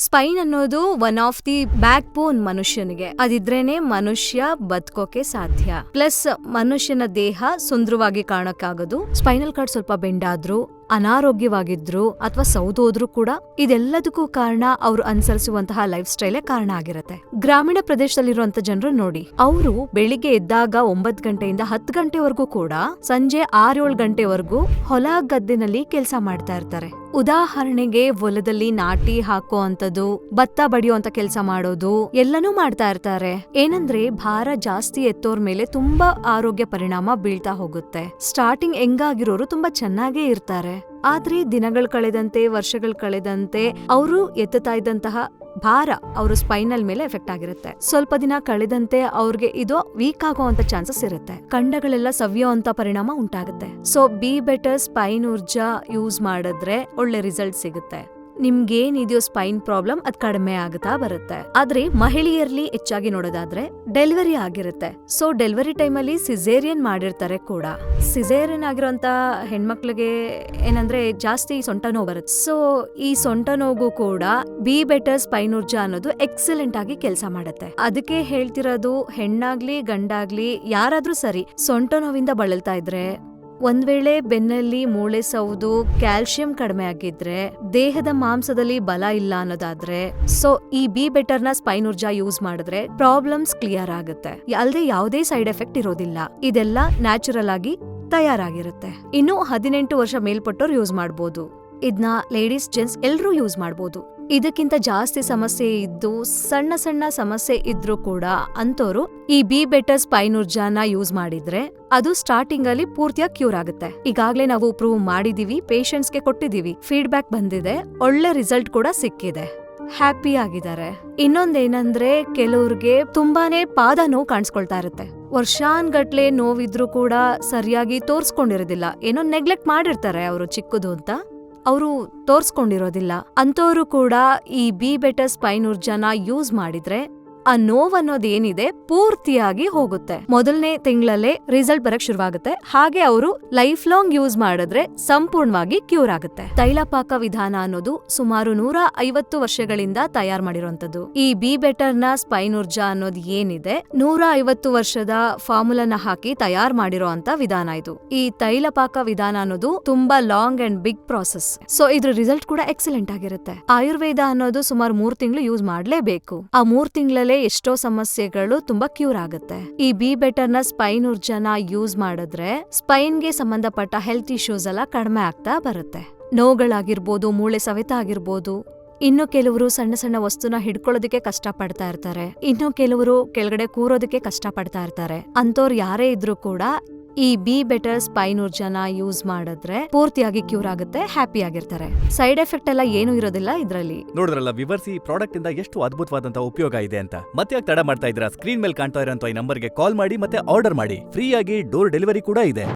Spain ಅನ್ನೋದು one of the back ಬೋನ್ ಮನುಷ್ಯನಿಗೆ. ಅದಿದ್ರೇನೆ ಮನುಷ್ಯ ಬದುಕೋಕೆ ಸಾಧ್ಯ. ಪ್ಲಸ್ ಮನುಷ್ಯನ ದೇಹ ಸುಂದರವಾಗಿ ಕಾಣಕ್ಕಾಗೋದು. ಸ್ಪೈನಲ್ ಕಾರ್ಡ್ ಸ್ವಲ್ಪ ಬೆಂಡಾದ್ರು, ಅನಾರೋಗ್ಯವಾಗಿದ್ರು ಅಥವಾ ಸೌದೋದ್ರು ಕೂಡ ಇದೆಲ್ಲದಕ್ಕೂ ಕಾರಣ ಅವ್ರು ಅನುಸರಿಸುವಂತಹ ಲೈಫ್ ಸ್ಟೈಲೇ ಕಾರಣ ಆಗಿರುತ್ತೆ. ಗ್ರಾಮೀಣ ಪ್ರದೇಶದಲ್ಲಿರುವಂತ ಜನರು ನೋಡಿ, ಅವರು ಬೆಳಿಗ್ಗೆ ಎದ್ದಾಗ 9 ಗಂಟೆಯಿಂದ 10 ಗಂಟೆವರೆಗೂ ಕೂಡ ಸಂಜೆ 6-7 ಗಂಟೆವರೆಗೂ ಹೊಲ ಗದ್ದೆನಲ್ಲಿ ಕೆಲಸ ಮಾಡ್ತಾ ಇರ್ತಾರೆ. ಉದಾಹರಣೆಗೆ ಹೊಲದಲ್ಲಿ ನಾಟಿ ಹಾಕೋ ಅಂತದ್ದು, ಭತ್ತ ಬಡಿಯುವಂತ ಕೆಲಸ ಮಾಡೋದು ಎಲ್ಲನೂ ಮಾಡ್ತಾ ಇರ್ತಾರೆ. ಏನಂದ್ರೆ ಭಾರ ಜಾಸ್ತಿ ಎತ್ತೋರ್ ಮೇಲೆ ತುಂಬಾ ಆರೋಗ್ಯ ಪರಿಣಾಮ ಬೀಳ್ತಾ ಹೋಗುತ್ತೆ. ಸ್ಟಾರ್ಟಿಂಗ್ ಹೆಂಗಾಗಿರೋರು ತುಂಬಾ ಚೆನ್ನಾಗೇ ಇರ್ತಾರೆ, ಆದ್ರೆ ದಿನಗಳು ಕಳೆದಂತೆ, ವರ್ಷಗಳು ಕಳೆದಂತೆ ಅವರು ಎತ್ತುತ್ತಾ ಇದ್ದಂತಹ ಭಾರ ಅವ್ರ ಸ್ಪೈನಲ್ ಮೇಲೆ ಎಫೆಕ್ಟ್ ಆಗಿರುತ್ತೆ. ಸ್ವಲ್ಪ ದಿನ ಕಳೆದಂತೆ ಅವ್ರಿಗೆ ಇದು ವೀಕ್ ಆಗುವಂತ ಚಾನ್ಸಸ್ ಇರುತ್ತೆ. ಖಂಡಗಳೆಲ್ಲ ಸವ್ಯುವಂತ ಪರಿಣಾಮ ಉಂಟಾಗುತ್ತೆ. ಸೊ ಬಿ ಬೆಟರ್ ಸ್ಪೈನ್ ಊರ್ಜಾ ಯೂಸ್ ಮಾಡಿದ್ರೆ ಒಳ್ಳೆ ರಿಸಲ್ಟ್ ಸಿಗುತ್ತೆ. ನಿಮ್ಗೇನಿದೆಯೋ ಸ್ಪೈನ್ ಪ್ರಾಬ್ಲಮ್ ಅದ್ ಕಡಿಮೆ ಆಗುತ್ತಾ ಬರುತ್ತೆ. ಆದ್ರೆ ಮಹಿಳೆಯರಲ್ಲಿ ಹೆಚ್ಚಾಗಿ ನೋಡೋದಾದ್ರೆ ಡೆಲಿವರಿ ಆಗಿರುತ್ತೆ. ಸೊ ಡೆಲಿವರಿ ಟೈಮಲ್ಲಿ ಸಿಸೇರಿಯನ್ ಮಾಡಿರ್ತಾರೆ ಕೂಡ. ಸಿಸೇರಿಯನ್ ಆಗಿರೋಂತ ಹೆಣ್ಮಕ್ಳಿಗೆ ಏನಂದ್ರೆ ಜಾಸ್ತಿ ಸೊಂಟ ನೋವು ಬರುತ್ತೆ. ಸೊ ಈ ಸೊಂಟ ನೋವು ಕೂಡ ಬಿ ಬೆಟರ್ ಸ್ಪೈನ್ ಊರ್ಜಾ ಅನ್ನೋದು ಎಕ್ಸಲೆಂಟ್ ಆಗಿ ಕೆಲಸ ಮಾಡುತ್ತೆ. ಅದಕ್ಕೆ ಹೇಳ್ತಿರೋದು, ಹೆಣ್ಣಾಗ್ಲಿ ಗಂಡಾಗ್ಲಿ ಯಾರಾದ್ರೂ ಸರಿ ಸೊಂಟ ನೋವಿಂದ ಬಳಲ್ತಾ ಇದ್ರೆ, ಒಂದ್ ವೇಳೆ ಬೆನ್ನಲ್ಲಿ ಮೂಳೆ ಸೌದು, ಕ್ಯಾಲ್ಸಿಯಂ ಕಡಿಮೆ ಆಗಿದ್ರೆ, ದೇಹದ ಮಾಂಸದಲ್ಲಿ ಬಲ ಇಲ್ಲ ಅನ್ನೋದಾದ್ರೆ, ಸೊ ಈ ಬಿ ಬೆಟರ್ ನ ಸ್ಪೈನ್ ಊರ್ಜಾ ಯೂಸ್ ಮಾಡಿದ್ರೆ ಪ್ರಾಬ್ಲಮ್ಸ್ ಕ್ಲಿಯರ್ ಆಗುತ್ತೆ. ಅಲ್ಲದೆ ಯಾವುದೇ ಸೈಡ್ ಎಫೆಕ್ಟ್ ಇರೋದಿಲ್ಲ. ಇದೆಲ್ಲ ನ್ಯಾಚುರಲ್ ಆಗಿ ತಯಾರಾಗಿರುತ್ತೆ. ಇನ್ನು 18 ವರ್ಷ ಮೇಲ್ಪಟ್ಟವ್ರು ಯೂಸ್ ಮಾಡ್ಬೋದು. ಇದನ್ನ ಲೇಡೀಸ್ ಜೆಂಟ್ಸ್ ಎಲ್ರೂ ಯೂಸ್ ಮಾಡ್ಬೋದು. ಇದಕ್ಕಿಂತ ಜಾಸ್ತಿ ಸಮಸ್ಯೆ ಇದ್ದು, ಸಣ್ಣ ಸಣ್ಣ ಸಮಸ್ಯೆ ಇದ್ರೂ ಕೂಡ ಅಂತೋರು ಈ ಬಿ ಬೆಟರ್ ಸ್ಪೈನ್ ಊರ್ಜಾನ ಯೂಸ್ ಮಾಡಿದ್ರೆ ಅದು ಸ್ಟಾರ್ಟಿಂಗ್ ಅಲ್ಲಿ ಪೂರ್ತಿಯಾಗಿ ಕ್ಯೂರ್ ಆಗುತ್ತೆ. ಈಗಾಗ್ಲೇ ನಾವು ಪ್ರೂವ್ ಮಾಡಿದೀವಿ, ಪೇಷಂಟ್ಸ್ ಗೆ ಕೊಟ್ಟಿದೀವಿ, ಫೀಡ್ಬ್ಯಾಕ್ ಬಂದಿದೆ, ಒಳ್ಳೆ ರಿಸಲ್ಟ್ ಕೂಡ ಸಿಕ್ಕಿದೆ, ಹ್ಯಾಪಿ ಆಗಿದ್ದಾರೆ. ಇನ್ನೊಂದೇನಂದ್ರೆ ಕೆಲವ್ರಿಗೆ ತುಂಬಾನೇ ಪಾದ ನೋವು ಕಾಣಿಸ್ಕೊಳ್ತಾ ಇರುತ್ತೆ. ವರ್ಷಾನ್ಗಟ್ಲೆ ನೋವಿದ್ರು ಕೂಡ ಸರಿಯಾಗಿ ತೋರ್ಸ್ಕೊಂಡಿರೋದಿಲ್ಲ, ಏನೋ ನೆಗ್ಲೆಕ್ಟ್ ಮಾಡಿರ್ತಾರೆ ಅವರು ಚಿಕ್ಕದು ಅಂತ, ಅವರು ತೋರ್ಸ್ಕೊಂಡಿರೋದಿಲ್ಲ. ಅಂತವ್ರು ಕೂಡ ಈ ಬಿ ಬೆಟರ್ ಸ್ಪೈನ್ ಊರ್ಜಾನ ಯೂಸ್ ಮಾಡಿದ್ರೆ ಆ ನೋವನ್ನೋದೇನಿದೆ ಪೂರ್ತಿಯಾಗಿ ಹೋಗುತ್ತೆ. ಮೊದಲನೇ ತಿಂಗಳಲ್ಲೇ ರಿಸಲ್ಟ್ ಬರಕ್ ಶುರುವಾಗುತ್ತೆ. ಹಾಗೆ ಅವರು ಲೈಫ್ ಲಾಂಗ್ ಯೂಸ್ ಮಾಡಿದ್ರೆ ಸಂಪೂರ್ಣವಾಗಿ ಕ್ಯೂರ್ ಆಗುತ್ತೆ. ತೈಲಪಾಕ ವಿಧಾನ ಅನ್ನೋದು ಸುಮಾರು 150 ವರ್ಷಗಳಿಂದ ತಯಾರು ಮಾಡಿರುವಂತದ್ದು. ಈ ಬಿ ಬೆಟರ್ ನ ಸ್ಪೈನ್ ಊರ್ಜಾ ಅನ್ನೋದು ಏನಿದೆ 150 ವರ್ಷದ ಫಾರ್ಮುಲಾನ ಹಾಕಿ ತಯಾರು ಮಾಡಿರೋ ಅಂತ ವಿಧಾನ ಇದು. ಈ ತೈಲಪಾಕ ವಿಧಾನ ಅನ್ನೋದು ತುಂಬಾ long and big process. So ಇದ್ರ ರಿಸಲ್ಟ್ ಕೂಡ ಎಕ್ಸಲೆಂಟ್ ಆಗಿರುತ್ತೆ. ಆಯುರ್ವೇದ ಅನ್ನೋದು ಸುಮಾರು 3 ತಿಂಗಳು ಯೂಸ್ ಮಾಡ್ಲೇಬೇಕು. ಆ 3 ತಿಂಗಳಲ್ಲಿ ಎಷ್ಟೋ ಸಮಸ್ಯೆಗಳು ತುಂಬಾ ಕ್ಯೂರ್ ಆಗುತ್ತೆ. ಈ ಬಿ ಬೆಟರ್ ನ ಸ್ಪೈನ್ ಊರ್ಜಾನ ಯೂಸ್ ಮಾಡಿದ್ರೆ ಸ್ಪೈನ್ಗೆ ಸಂಬಂಧಪಟ್ಟ ಹೆಲ್ತ್ ಇಶ್ಯೂಸ್ ಎಲ್ಲ ಕಡಿಮೆ ಆಗ್ತಾ ಬರುತ್ತೆ. ನೋವುಗಳಾಗಿರ್ಬೋದು, ಮೂಳೆ ಸವೆತ ಆಗಿರ್ಬೋದು, ಇನ್ನು ಕೆಲವರು ಸಣ್ಣ ಸಣ್ಣ ವಸ್ತುನ ಹಿಡ್ಕೊಳ್ಳೋದಕ್ಕೆ ಕಷ್ಟ ಪಡ್ತಾ ಇರ್ತಾರೆ, ಇನ್ನು ಕೆಲವರು ಕೆಳಗಡೆ ಕೂರೋದಕ್ಕೆ ಕಷ್ಟ ಪಡ್ತಾ ಇರ್ತಾರೆ. ಅಂತವ್ರು ಯಾರೇ ಇದ್ರೂ ಕೂಡ ಈ ಬಿ ಬೆಟರ್ ಸ್ಪೈನ್ ಊರ್ಜಾನ ಯೂಸ್ ಮಾಡಿದ್ರೆ ಪೂರ್ತಿಯಾಗಿ ಕ್ಯೂರ್ ಆಗುತ್ತೆ, ಹ್ಯಾಪಿ ಆಗಿರ್ತಾರೆ. ಸೈಡ್ ಎಫೆಕ್ಟ್ ಎಲ್ಲ ಏನು ಇರೋದಿಲ್ಲ ಇದ್ರಲ್ಲಿ. ನೋಡಿದ್ರಲ್ಲ ವಿವರ್ಸಿ ಪ್ರಾಡಕ್ಟ್ ಇಂದ ಎಷ್ಟು ಅದ್ಭುತವಾದಂತ ಉಪಯೋಗ ಇದೆ ಅಂತ. ಮತ್ತೆ ಯಾಕೆ ತಡ ಮಾಡ್ತಾ ಇದ್ದೀರಾ? ಸ್ಕ್ರೀನ್ ಮೇಲೆ ಕಾಣ್ತಾ ಇರೋಂತ ಈ ನಂಬರ್ಗೆ ಕಾಲ್ ಮಾಡಿ ಮತ್ತೆ ಆರ್ಡರ್ ಮಾಡಿ. ಫ್ರೀ ಆಗಿ ಡೋರ್ ಡೆಲಿವರಿ ಕೂಡ ಇದೆ.